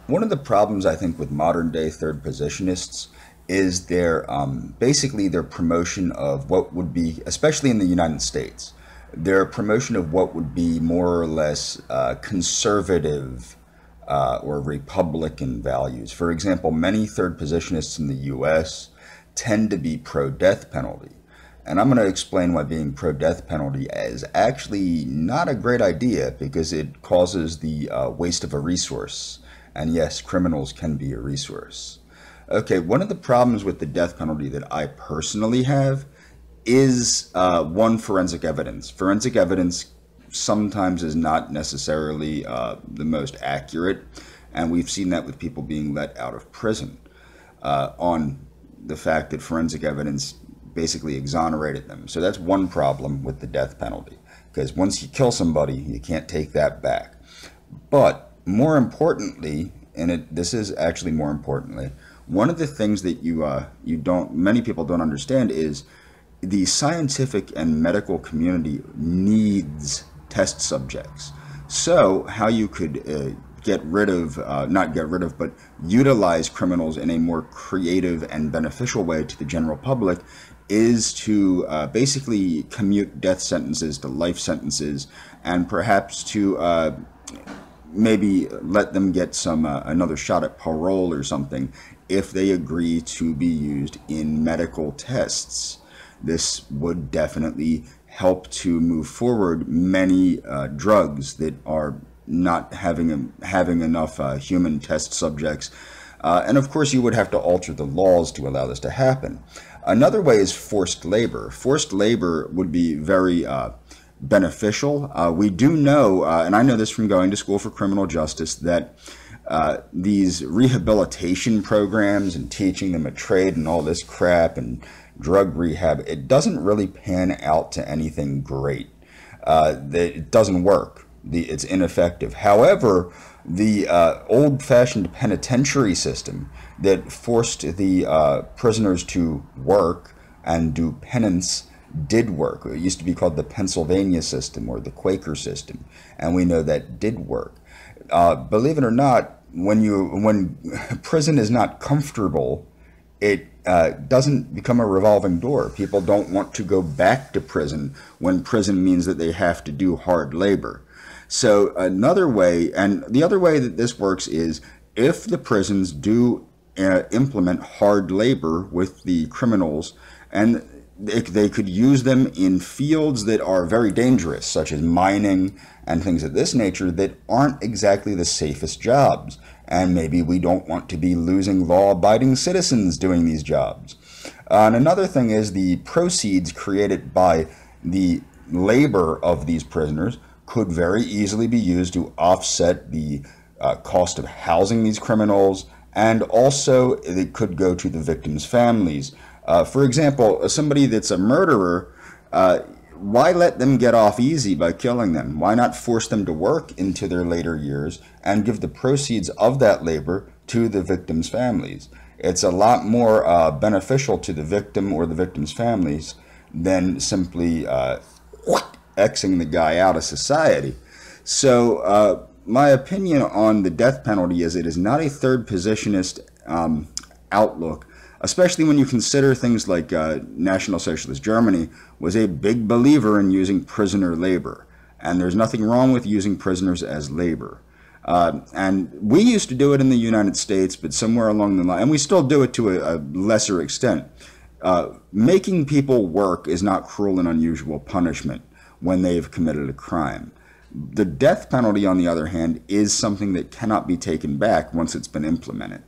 One of the problems I think with modern day third positionists is their basically their promotion of what would be, especially in the United States, their promotion of what would be more or less conservative or Republican values. For example, many third positionists in the U.S. tend to be pro-death penalty. And I'm going to explain why being pro-death penalty is actually not a great idea because it causes the waste of a resource. And yes, criminals can be a resource. Okay, one of the problems with the death penalty that I personally have is one, forensic evidence. Forensic evidence sometimes is not necessarily the most accurate, and we've seen that with people being let out of prison on the fact that forensic evidence basically exonerated them. So that's one problem with the death penalty, because once you kill somebody, you can't take that back. But more importantly, this is actually more importantly, one of the things that many people don't understand is the scientific and medical community needs test subjects. So how you could but utilize criminals in a more creative and beneficial way to the general public is to basically commute death sentences to life sentences, and perhaps to maybe let them get some another shot at parole or something if they agree to be used in medical tests. This would definitely help to move forward many drugs that are not having enough human test subjects. And of course, you would have to alter the laws to allow this to happen. Another way is forced labor. Forced labor would be very beneficial. We do know, and I know this from going to school for criminal justice, that these rehabilitation programs and teaching them a trade and all this crap and drug rehab, it doesn't really pan out to anything great. It doesn't work. It's ineffective. However, the old-fashioned penitentiary system that forced the prisoners to work and do penance did work. It used to be called the Pennsylvania system or the Quaker system, and we know that did work. Believe it or not, when prison is not comfortable, it doesn't become a revolving door. People don't want to go back to prison when prison means that they have to do hard labor. So another way, and the other way that this works is if the prisons do implement hard labor with the criminals, and they could use them in fields that are very dangerous, such as mining and things of this nature that aren't exactly the safest jobs. And maybe we don't want to be losing law-abiding citizens doing these jobs. And another thing is the proceeds created by the labor of these prisoners could very easily be used to offset the cost of housing these criminals, and also it could go to the victims' families. For example, somebody that's a murderer, why let them get off easy by killing them? Why not force them to work into their later years and give the proceeds of that labor to the victims' families? It's a lot more beneficial to the victim or the victim's families than simply Xing the guy out of society. So my opinion on the death penalty is it is not a third positionist outlook, especially when you consider things like National Socialist Germany was a big believer in using prisoner labor. And there's nothing wrong with using prisoners as labor. And we used to do it in the United States, but somewhere along the line, and we still do it to a lesser extent, making people work is not cruel and unusual punishment when they've committed a crime. The death penalty, on the other hand, is something that cannot be taken back once it's been implemented.